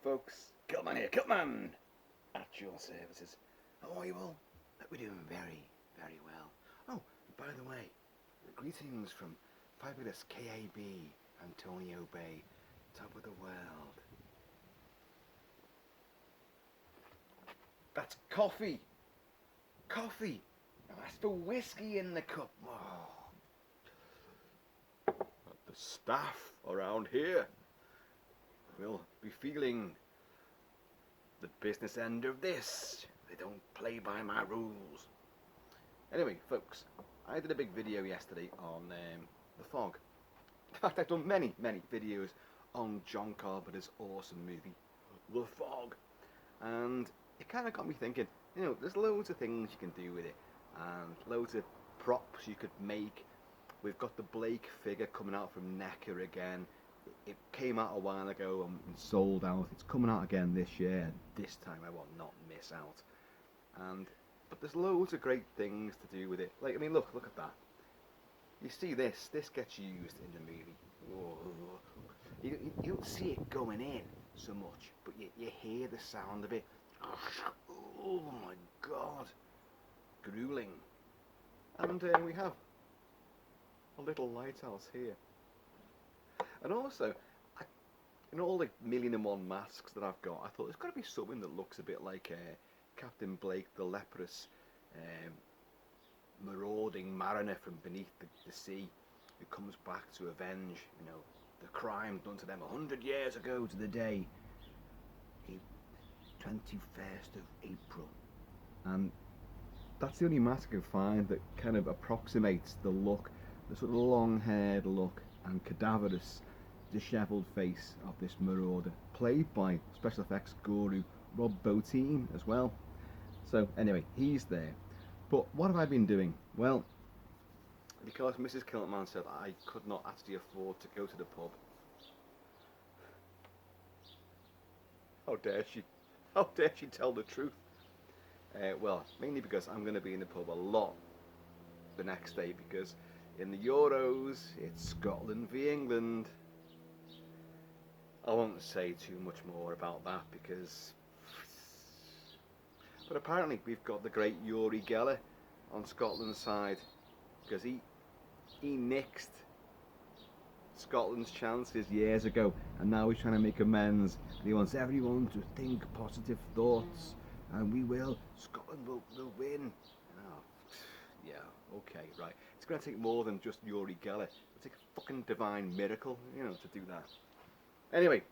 folks, Kilt-Man here, Kilt-Man at your services. How are you all? Hope we're doing very, very well. Oh, by the way, greetings from fabulous KAB, Antonio Bay, top of the world. That's coffee! Coffee! Now that's the whiskey in the cup. Oh. The staff around here will be feeling the business end of this. They don't play by my rules. Anyway, folks, I did a big video yesterday on the fog. In fact, I've done many videos on John Carpenter's awesome movie, The Fog. And it kind of got me thinking, you know, there's loads of things you can do with it, and loads of props you could make. We've got the Blake figure coming out from NECA again. It came out a while ago and sold out. It's coming out again this year, and this time I will not miss out. But there's loads of great things to do with it. Like, I mean, look at that. You see this gets used in the movie. Whoa. You don't see it going in so much, but you hear the sound of it. Oh my God, grueling. And we have a little lighthouse here. And also, in all the 1,000,001 masks that I've got, I thought there's got to be something that looks a bit like Captain Blake, the leprous, marauding mariner from beneath the sea, who comes back to avenge, you know, the crime done to them 100 years ago to the day, 21st of April. And that's the only mask I can find that kind of approximates the look, the sort of long-haired look and cadaverous, dishevelled face of this marauder, played by special effects guru Rob Bottin as well. So anyway, he's there. But what have I been doing? Well, because Mrs. Kilt-Man said I could not actually afford to go to the pub. How dare she? How dare she tell the truth? Well, mainly because I'm going to be in the pub a lot the next day, because in the Euros it's Scotland v England. I won't say too much more about that, because... But apparently we've got the great Uri Geller on Scotland's side, because he nixed Scotland's chances years ago, and now he's trying to make amends, and he wants everyone to think positive thoughts, and Scotland will win. Oh, yeah, okay, right. It's going to take more than just Uri Geller. It'll take a fucking divine miracle, you know, to do that. Anyway,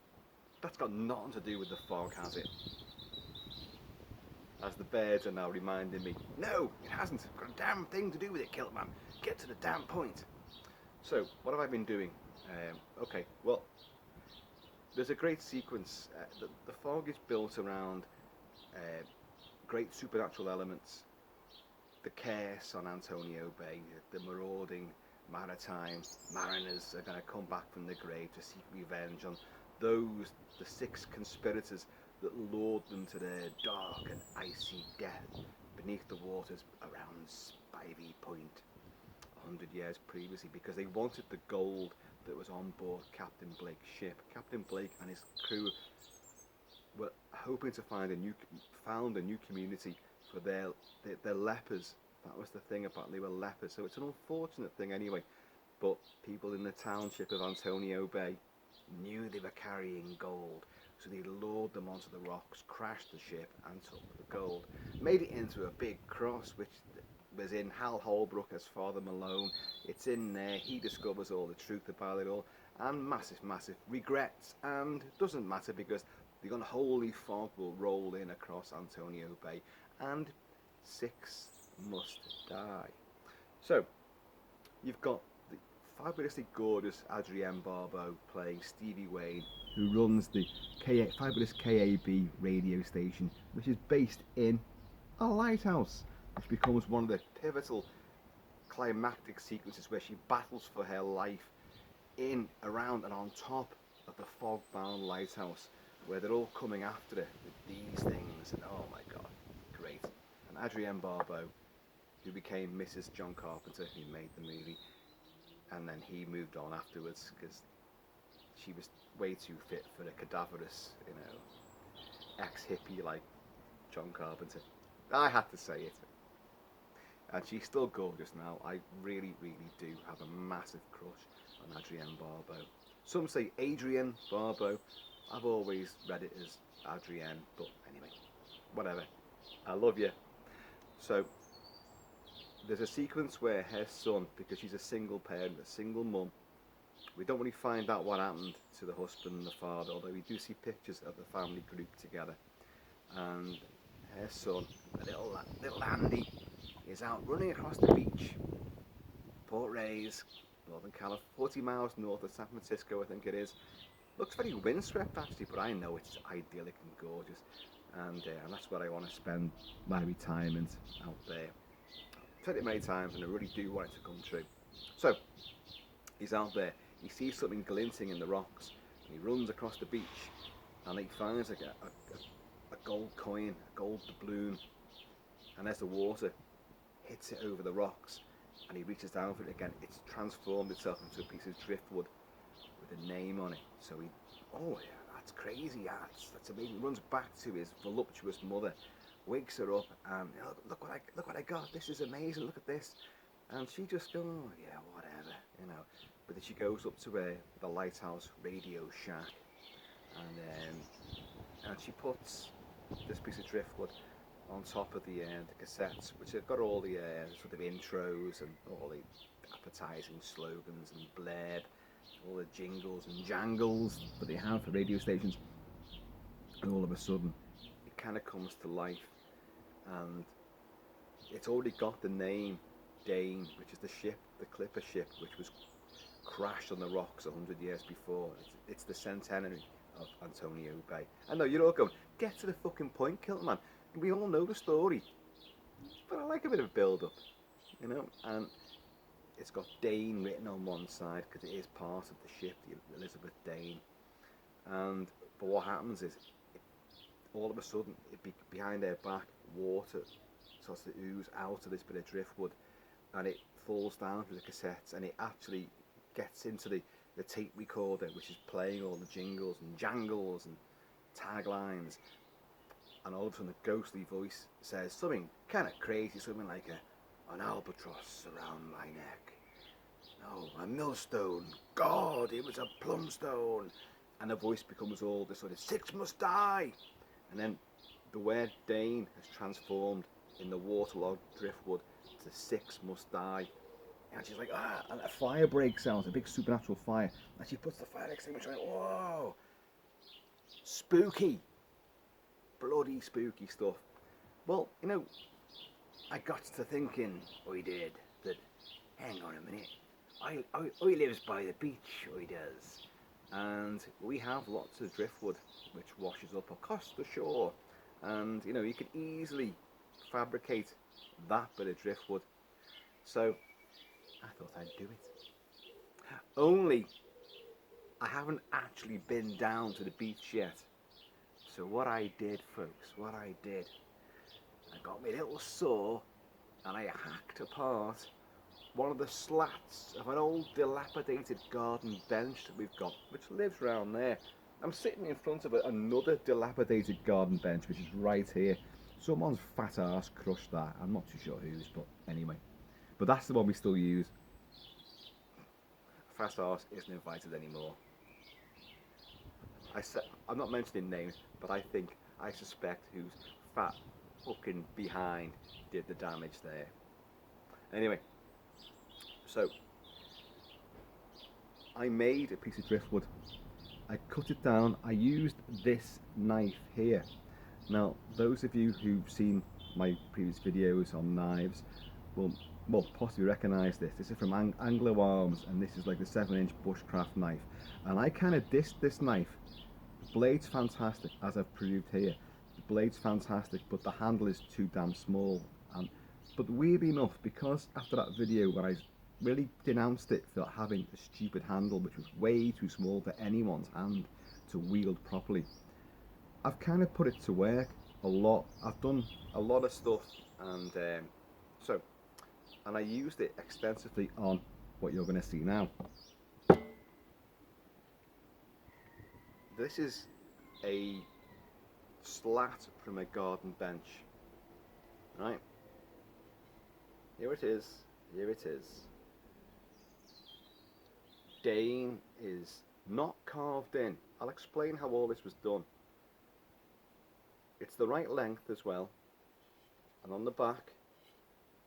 that's got nothing to do with the fog, has it? As the birds are now reminding me, no, it hasn't. It's got a damn thing to do with it, Kilt-Man. Get to the damn point. So, what have I been doing? Okay, well, there's a great sequence. The fog is built around great supernatural elements. The curse on Antonio Bay, the marauding maritime mariners are going to come back from the grave to seek revenge on the 6 conspirators that lured them to their dark and icy death beneath the waters around Spivey Point 100 years previously, because they wanted the gold that was on board Captain Blake's ship. Captain Blake and his crew were hoping to found a new community for their lepers. That was the thing, about they were lepers, so it's an unfortunate thing anyway. But people in the township of Antonio Bay knew they were carrying gold, so they lured them onto the rocks, crashed the ship and took the gold. Made it into a big cross, which was in Hal Holbrook as Father Malone. It's in there, he discovers all the truth about it all, and massive regrets, and doesn't matter because the unholy fog will roll in across Antonio Bay, and 6 must die. So, you've got the fabulously gorgeous Adrienne Barbeau playing Stevie Wayne, who runs the fabulous KAB radio station, which is based in a lighthouse, which becomes one of the pivotal climactic sequences where she battles for her life in, around and on top of the fog-bound lighthouse, where they're all coming after her with these things, and oh my God, great. And Adrienne Barbeau, who became Mrs. John Carpenter, who made the movie, and then he moved on afterwards because she was way too fit for a cadaverous, you know, ex-hippie like John Carpenter. I had to say it. And she's still gorgeous now. I really, really do have a massive crush on Adrienne Barbeau. Some say Adrienne Barbeau. I've always read it as Adrienne, but anyway, whatever. I love you. So, there's a sequence where her son, because she's a single parent, a single mum, we don't really find out what happened to the husband and the father, although we do see pictures of the family group together. And her son, little Andy, is out running across the beach, Port Reyes, Northern California, 40 miles north of San Francisco, I think it is. Looks very windswept actually, but I know it's idyllic and gorgeous, and that's where I want to spend my retirement, out there. I've said it many times, and I really do want it to come true. So he's out there. He sees something glinting in the rocks, and he runs across the beach, and he finds like a gold coin, a gold doubloon, and as the water hits it over the rocks, and he reaches down for it again, it's transformed itself into a piece of driftwood with a name on it. So he, oh yeah, that's crazy, that's amazing. He runs back to his voluptuous mother, wakes her up, and look what I got. This is amazing. Look at this. And she just goes, oh yeah, whatever, you know. But then she goes up to the lighthouse radio shack, and she puts this piece of driftwood on top of the cassettes, which have got all the sort of intros and all the appetizing slogans and blurb, all the jingles and jangles that they have for radio stations. And all of a sudden, it kind of comes to life, and it's already got the name Dane, which is the ship, the clipper ship, which was crashed on the rocks 100 years before. It's the centenary of Antonio Bay. I know you're all going, get to the fucking point, Kilt-Man. We all know the story, but I like a bit of a build-up, you know. And it's got Dane written on one side because it is part of the ship, the Elizabeth Dane. But what happens is, all of a sudden, behind her back, water starts to ooze out of this bit of driftwood, and it falls down through the cassettes, and it actually gets into the tape recorder, which is playing all the jingles and jangles and taglines. And all of a sudden, a ghostly voice says something kind of crazy, something like an albatross around my neck. No, a millstone. God, it was a plumstone. And the voice becomes all this sort of 6 must die. And then the word Dane has transformed in the waterlogged driftwood to 6 must die. And she's like, and a fire breaks out, a big supernatural fire. And she puts the fire extinguisher on. Whoa, spooky. Bloody spooky stuff. Well, you know, I got to thinking, I did, that, hang on a minute, I lives by the beach, I does, and we have lots of driftwood which washes up across the shore, and you know, you could easily fabricate that bit of driftwood. So I thought I'd do it. Only I haven't actually been down to the beach yet. So what I did, folks, I got my little saw and I hacked apart one of the slats of an old dilapidated garden bench that we've got, which lives round there. I'm sitting in front of another dilapidated garden bench, which is right here. Someone's fat arse crushed that. I'm not too sure whose, but anyway. But that's the one we still use. Fat arse isn't invited anymore. I'm not mentioning names, but I suspect whose fat fucking behind did the damage there. Anyway, so I made a piece of driftwood. I cut it down. I used this knife here. Now, those of you who've seen my previous videos on knives will possibly recognise this. This is from Anglo Arms, and this is like the 7-inch bushcraft knife. And I kind of dissed this knife. The blade's fantastic, as I've proved here. The blade's fantastic, but the handle is too damn small. But weirdly enough, because after that video when I really denounced it for having a stupid handle which was way too small for anyone's hand to wield properly, I've kind of put it to work a lot. I've done a lot of stuff, and I used it extensively on what you're going to see now. This is a slat from a garden bench. Right, here it is, here it is. Dane is not carved in. I'll explain how all this was done. It's the right length as well, and on the back,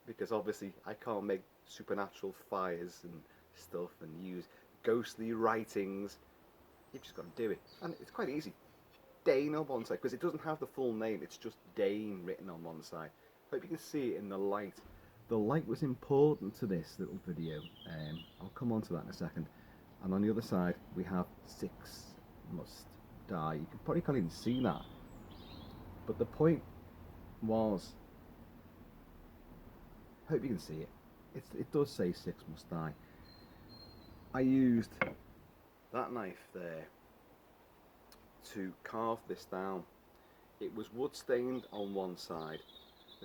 because obviously I can't make supernatural fires and stuff and use ghostly writings, you've just got to do it, and it's quite easy. Dane on one side, because it doesn't have the full name, it's just Dane written on one side. Hope you can see it in the light. The light was important to this little video. I'll come on to that in a second. And on the other side we have 6 must die. You can probably can't even see that, but the point was, hope you can see it. It does say 6 must die. I used that knife there to carve this down. It was wood stained on one side,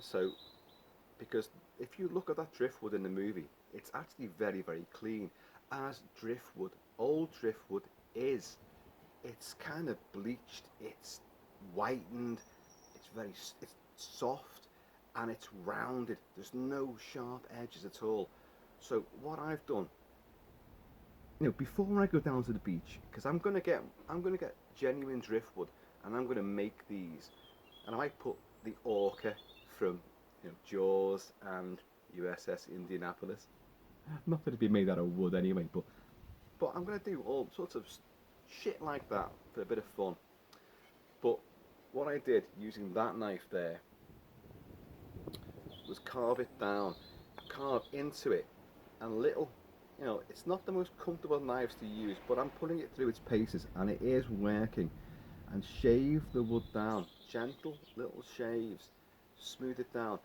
so because if you look at that driftwood in the movie, it's actually very, very clean, as driftwood, old driftwood is. It's kind of bleached, it's whitened, it's soft, and it's rounded. There's no sharp edges at all. So what I've done, before I go down to the beach, because I'm gonna get genuine driftwood, and I'm gonna make these, and I put the orca from Jaws and USS Indianapolis. Not that it'd be made out of wood anyway, but I'm gonna do all sorts of shit like that for a bit of fun. But what I did using that knife there was carve it down, carve into it, and little, it's not the most comfortable knives to use, but I'm putting it through its paces and it is working. And shave the wood down, gentle little shaves, smooth it down.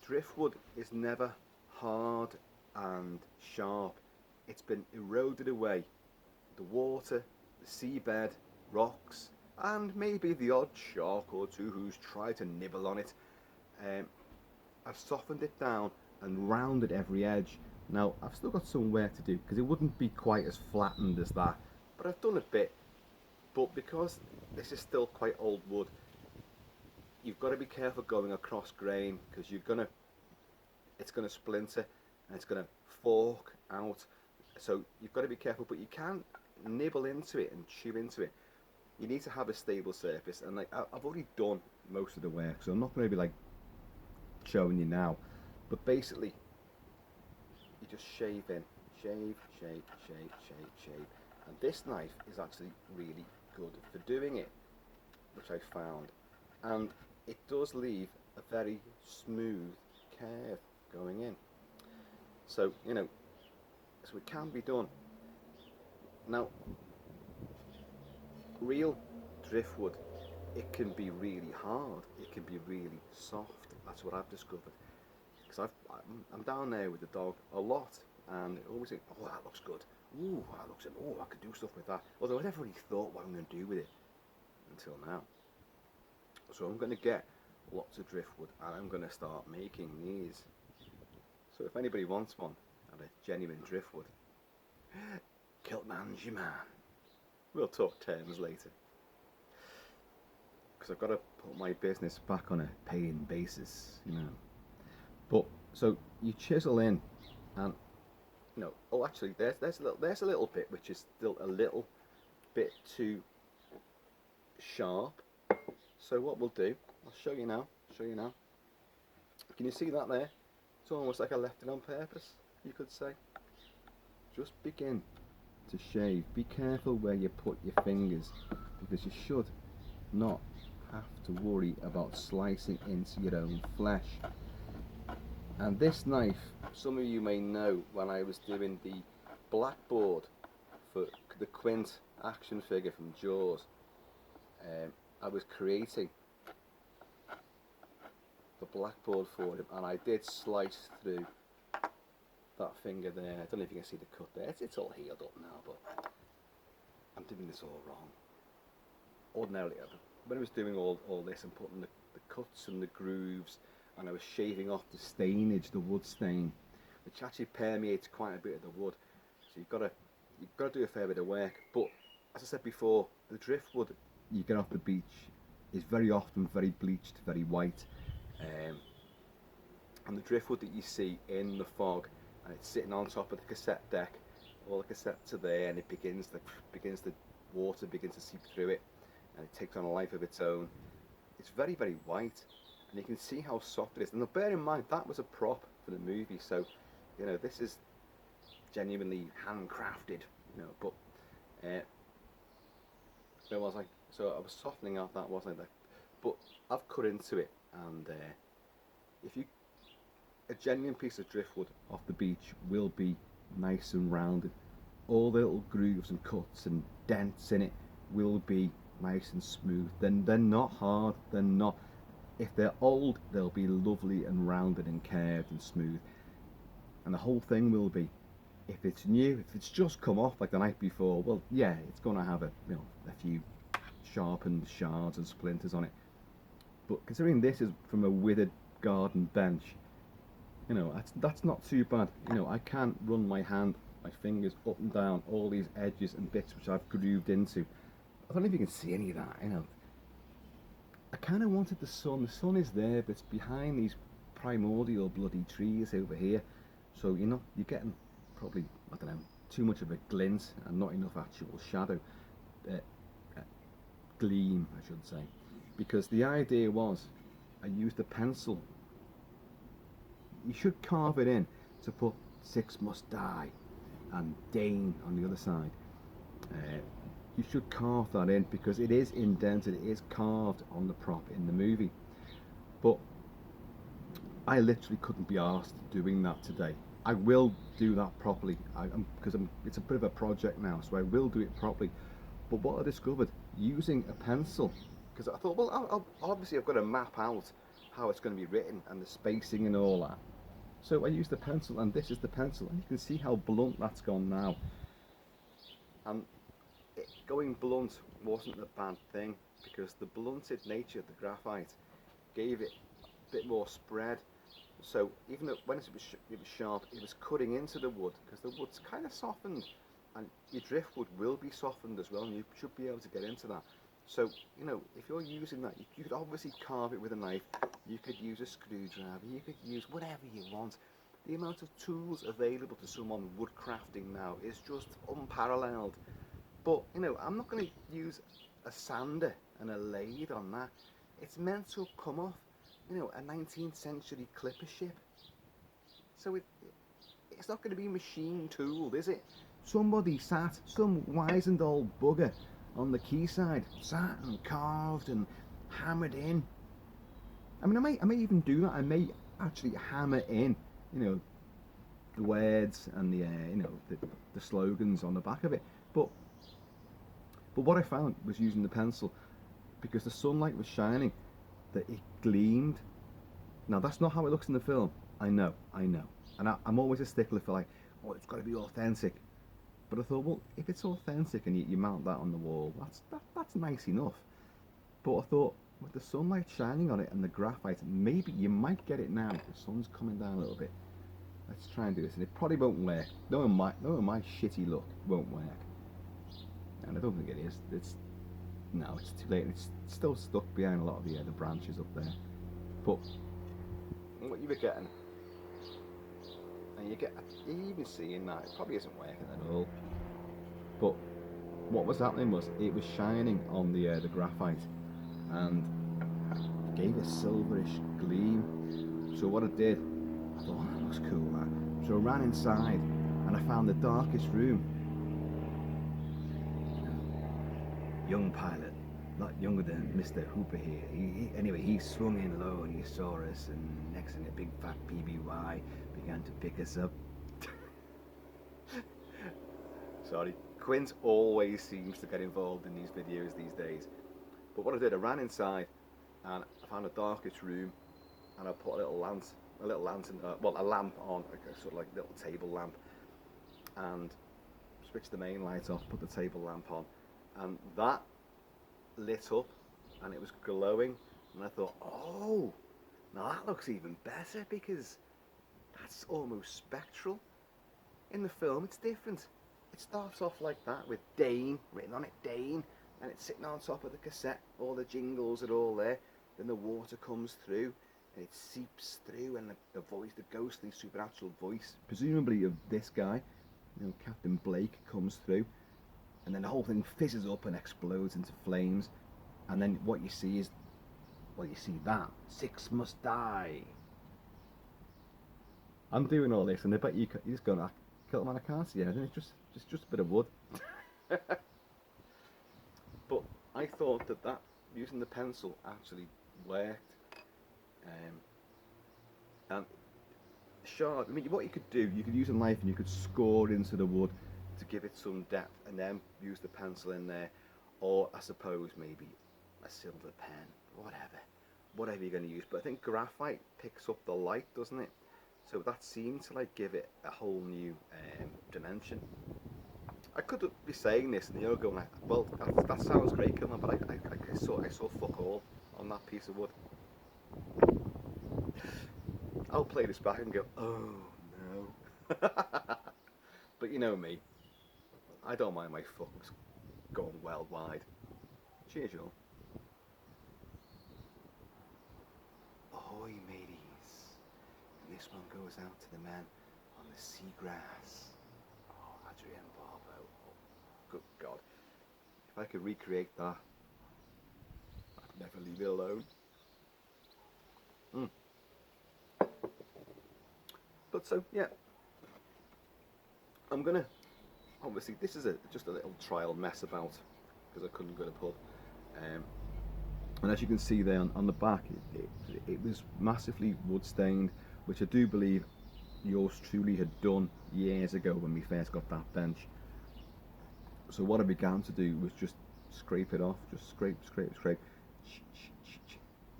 Driftwood is never hard and sharp. It's been eroded away. The water, the seabed, rocks, and maybe the odd shark or two who's tried to nibble on it. I've softened it down and rounded every edge. Now I've still got some work to do because it wouldn't be quite as flattened as that, but I've done a bit. But because this is still quite old wood, you've got to be careful going across grain, because it's gonna splinter and it's gonna fork out. So you've got to be careful, but you can't nibble into it and chew into it. You need to have a stable surface, and I've already done most of the work, so I'm not going to be showing you now. But basically, you just shave in, shave, and this knife is actually really good for doing it, which I found, and it does leave a very smooth curve going in. So so it can be done. Now, real driftwood, it can be really hard, it can be really soft. That's what I've discovered, because I'm down there with the dog a lot, and I always think, oh, that looks good, ooh, that looks, oh, I could do stuff with that, although I never really thought what I'm going to do with it until now. So I'm going to get lots of driftwood and I'm going to start making these. So if anybody wants one of a genuine driftwood, Kilt-Man's your man. We'll talk terms later, because I've got to put my business back on a paying basis, But so you chisel in, and oh, actually, there's a little bit which is still a little bit too sharp. So what we'll do, I'll show you now. Can you see that there? It's almost like I left it on purpose, you could say. Just begin to shave. Be careful where you put your fingers, because you should not have to worry about slicing into your own flesh. And this knife, some of you may know, when I was doing the blackboard for the Quint action figure from Jaws, I was creating the blackboard for him, and I did slice through that finger there. I don't know if you can see the cut there. It's all healed up now, but I'm doing this all wrong. Ordinarily, when I was doing all this and putting the cuts and the grooves, and I was shaving off the stainage, the wood stain, which actually permeates quite a bit of the wood. So you've got to do a fair bit of work. But as I said before, the driftwood you get off the beach, is very often very bleached, very white. And the driftwood that you see in the fog, and it's sitting on top of the cassette deck, all the cassettes are there, and it begins the water begins to seep through it, and it takes on a life of its own. It's very, very white, and you can see how soft it is. And now bear in mind, that was a prop for the movie, so, you know, this is genuinely handcrafted, you know, but, where was I? So I was softening out that, wasn't I? But I've cut into it, and if you, a genuine piece of driftwood off the beach will be nice and rounded. All the little grooves and cuts and dents in it will be nice and smooth. Then they're not hard, they're not, if they're old, they'll be lovely and rounded and curved and smooth. And the whole thing will be, if it's new, if it's just come off like the night before, well, yeah, it's going to have a, you know, a few sharpened shards and splinters on it. But considering this is from a withered garden bench, you know, that's not too bad. You know, I can run my fingers up and down all these edges and bits which I've grooved into. I don't know if you can see any of that, you know. I kind of wanted the sun is there, but it's behind these primordial bloody trees over here. So, you know, you're getting probably, I don't know, too much of a glint and not enough actual shadow. Gleam, I should say. Because the idea was, I used a pencil. You should carve it in to put Six Must Die and Dane on the other side. You should carve that in because it is indented, it is carved on the prop in the movie. But I literally couldn't be asked doing that today. I will do that properly because it's a bit of a project now, so I will do it properly. But what I discovered, using a pencil, because I thought, well, obviously I've got to map out how it's going to be written and the spacing and all that. So I used the pencil, and this is the pencil, and you can see how blunt that's gone now. And going blunt wasn't a bad thing, because the blunted nature of the graphite gave it a bit more spread. So even though when it was sharp, it was cutting into the wood, because the wood's kind of softened, and your driftwood will be softened as well, and you should be able to get into that. So, you know, if you're using that, you could obviously carve it with a knife, you could use a screwdriver, you could use whatever you want. The amount of tools available to someone woodcrafting now is just unparalleled. But, you know, I'm not going to use a sander and a lathe on that. It's meant to come off, you know, a 19th century clipper ship. So it's not going to be machine tooled, is it? Somebody sat, some wizened old bugger on the quayside, sat and carved and hammered in. I mean, I may even do that. I may actually hammer in, you know, the words and the, you know, the slogans on the back of it. But what I found was using the pencil, because the sunlight was shining, that it gleamed. Now that's not how it looks in the film. I know. And I'm always a stickler for like, oh, it's got to be authentic. But I thought, well, if it's authentic and you mount that on the wall, that's nice enough. But I thought, with the sunlight shining on it and the graphite, maybe you might get it now. The sun's coming down a little bit. Let's try and do this, and it probably won't work. Knowing my shitty look, won't work. And I don't think it is. It's too late. It's still stuck behind a lot of the branches up there. But what you were getting, and you even seeing that, it probably isn't working at all. But what was happening was it was shining on the graphite and gave a silverish gleam. So what I did, I thought, oh, that looks cool, man. So I ran inside and I found the darkest room. Young pilot, not younger than Mr. Hooper here. Anyway, he swung in low and he saw us, and next thing a big fat PBY began to pick us up. Sorry, Quint always seems to get involved in these videos these days. But what I did, I ran inside and I found the darkest room, and I put a lamp on, a sort of like little table lamp, and switched the main light off, put the table lamp on, and that lit up and it was glowing, and I thought, oh, now that looks even better, because that's almost spectral. In the film it's different. It starts off like that with Dane written on it, Dane, and it's sitting on top of the cassette. All the jingles are all there. Then the water comes through, and it seeps through, and the voice, the ghostly supernatural voice, presumably of this guy, Captain Blake, comes through, and then the whole thing fizzes up and explodes into flames, and then what you see is, that 6 must die. I'm doing all this, and I bet you're just going, Kilt-Man, I can't see anything. It's just a bit of wood. But I thought that using the pencil actually worked. And shard, I mean, what you could do, you could use a knife and you could score into the wood to give it some depth, and then use the pencil in there, or I suppose maybe a silver pen, whatever you're going to use. But I think graphite picks up the light, doesn't it? So that seemed to like give it a whole new dimension. I could be saying this and you're going like, well, that sounds great, Kilt-Man, but I saw fuck all on that piece of wood. I'll play this back and go, oh no. But you know me, I don't mind my fucks going worldwide. Cheers, y'all. Ahoy, mateys. And this one goes out to the men on the seagrass. Oh, Adrian Barbeau. Oh, good God. If I could recreate that, I'd never leave it alone. But so, yeah. I'm gonna, obviously, this is just a little trial mess about, because I couldn't go to the pub. And as you can see there on the back, it was massively wood stained, which I do believe yours truly had done years ago when we first got that bench. So what I began to do was just scrape it off, just scrape.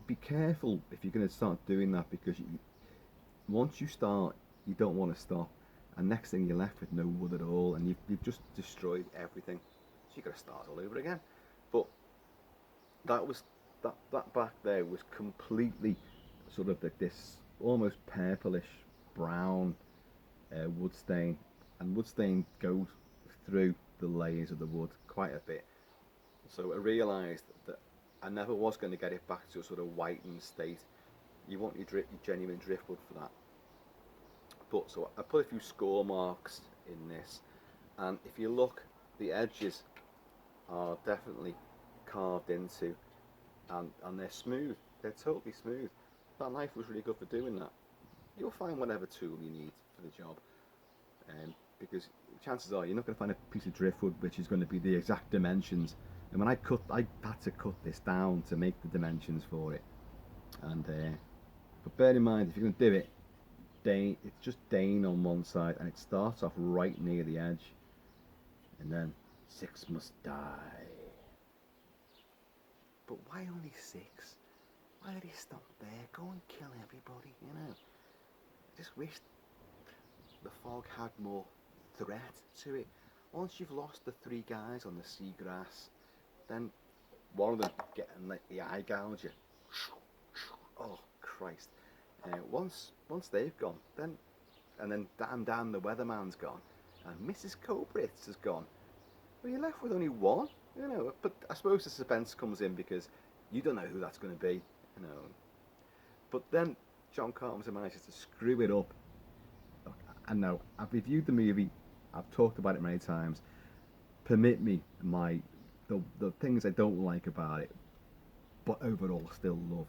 Be careful if you're going to start doing that, because once you start, you don't want to stop, and next thing you're left with no wood at all, and you've just destroyed everything. So you've got to start all over again. But that back there was completely sort of this almost purplish brown wood stain, and wood stain goes through the layers of the wood quite a bit. So I realised that I never was going to get it back to a sort of whitened state. You want your genuine driftwood for that. But so I put a few score marks in this, and if you look, the edges are definitely carved into, and they're smooth. They're totally smooth. That knife was really good for doing that. You'll find whatever tool you need for the job, because chances are you're not going to find a piece of driftwood which is going to be the exact dimensions. And when I had to cut this down to make the dimensions for it. And but bear in mind, if you're going to do it, it's just Dane on one side, and it starts off right near the edge, and then 6 must die. But why only 6? Why did he stop there? Go and kill everybody, you know. I just wish the fog had more threat to it. Once you've lost the 3 guys on the seagrass, then one of them getting like the eye gouge you. Oh Christ. Once they've gone, then Dan the weatherman's gone, and Mrs. Cobritz has gone. Well, you're left with only one, you know. But I suppose the suspense comes in because you don't know who that's going to be, you know. But then John Carpenter manages to screw it up. Look, I know I've reviewed the movie, I've talked about it many times. Permit me the things I don't like about it, but overall still love,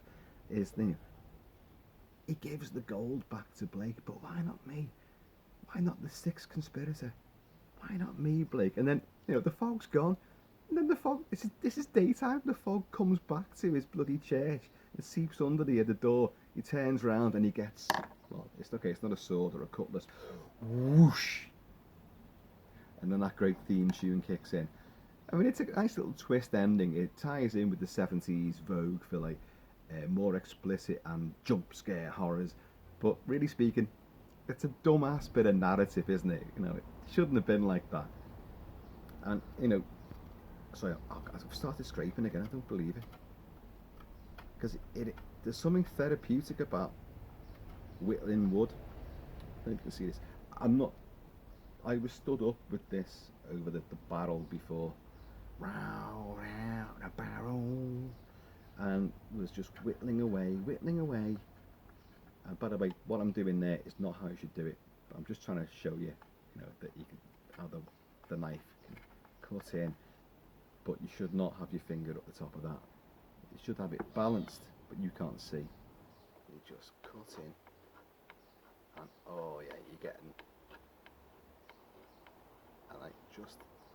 is he gives the gold back to Blake, but why not me? Why not the 6th conspirator? Why not me, Blake? And then, you know, the fog's gone, and then the fog, this is daytime, the fog comes back to his bloody church, it seeps under the door, he turns round and he gets, well, it's okay, it's not a sword or a cutlass, whoosh, and then that great theme tune kicks in. I mean, it's a nice little twist ending. It ties in with the 70s vogue for like more explicit and jump scare horrors, but really speaking, it's a dumbass bit of narrative, isn't it? You know, it shouldn't have been like that. And you know, sorry, I've started scraping again. I don't believe it, because there's something therapeutic about whittling wood. I don't know if you can see this. I was stood up with this over the barrel before, round a barrel, and was just whittling away. And by the way, what I'm doing there is not how you should do it, but I'm just trying to show you, that you can, how the knife can cut in, but you should not have your finger up the top of that. You should have it balanced, but you can't see. You just cut in, and oh yeah, you're getting, and I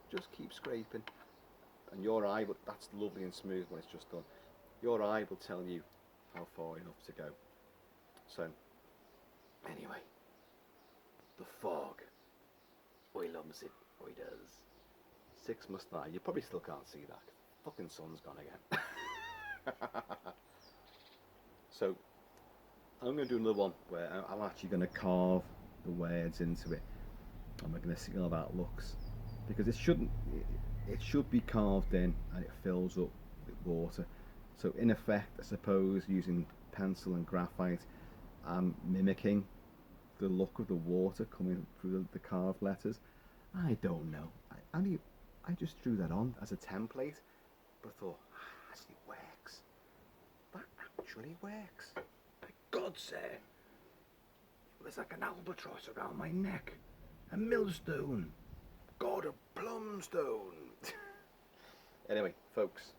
just keep scraping, and your eye, but that's lovely and smooth when it's just done. Your eye will tell you how far enough to go. So, anyway, the fog. Oi loves it, oi does. 6 must die. You probably still can't see that. Fucking sun's gone again. So, I'm going to do another one where I'm actually going to carve the words into it. And we're going to see how that looks. Because it should be carved in and it fills up with water. So in effect, I suppose, using pencil and graphite, I'm mimicking the look of the water coming through the carved letters. I don't know. I just drew that on as a template, but I thought, it works. That actually works. My God, sir, it was like an albatross around my neck, a millstone, God, a plumstone. Anyway, folks,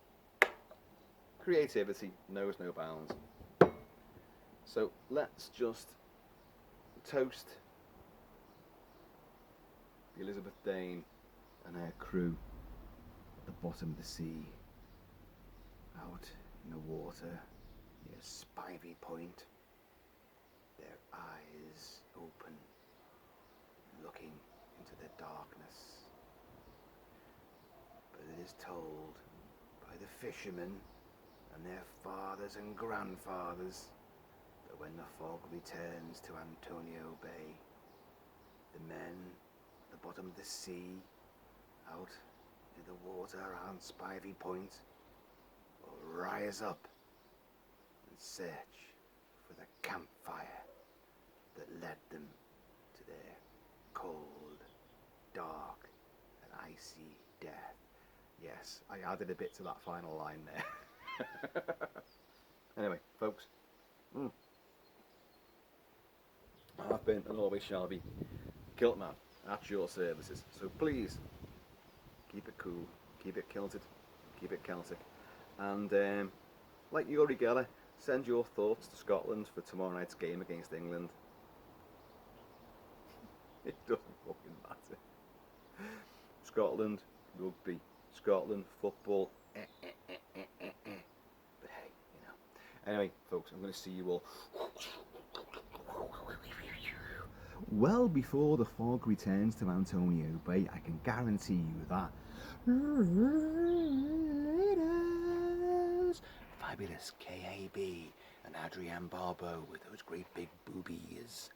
creativity knows no bounds. So let's just toast the Elizabeth Dane and her crew at the bottom of the sea, out in the water near Spivey Point, their eyes open, looking into the darkness. But it is told by the fishermen and their fathers and grandfathers that when the fog returns to Antonio Bay, the men at the bottom of the sea, out in the water around Spivey Point, will rise up and search for the campfire that led them to their cold, dark and icy death. Yes, I added a bit to that final line there. Anyway, folks, I've been and always shall be Kilt-Man at your services. So please keep it cool, keep it kilted, keep it Celtic, and like Yuri Geller, send your thoughts to Scotland for tomorrow night's game against England. It doesn't fucking matter. Scotland rugby, Scotland football. But hey, Anyway, folks, I'm going to see you all well before the fog returns to Antonio Bay. I can guarantee you that. Fabulous KAB and Adrienne Barbeau with those great big boobies.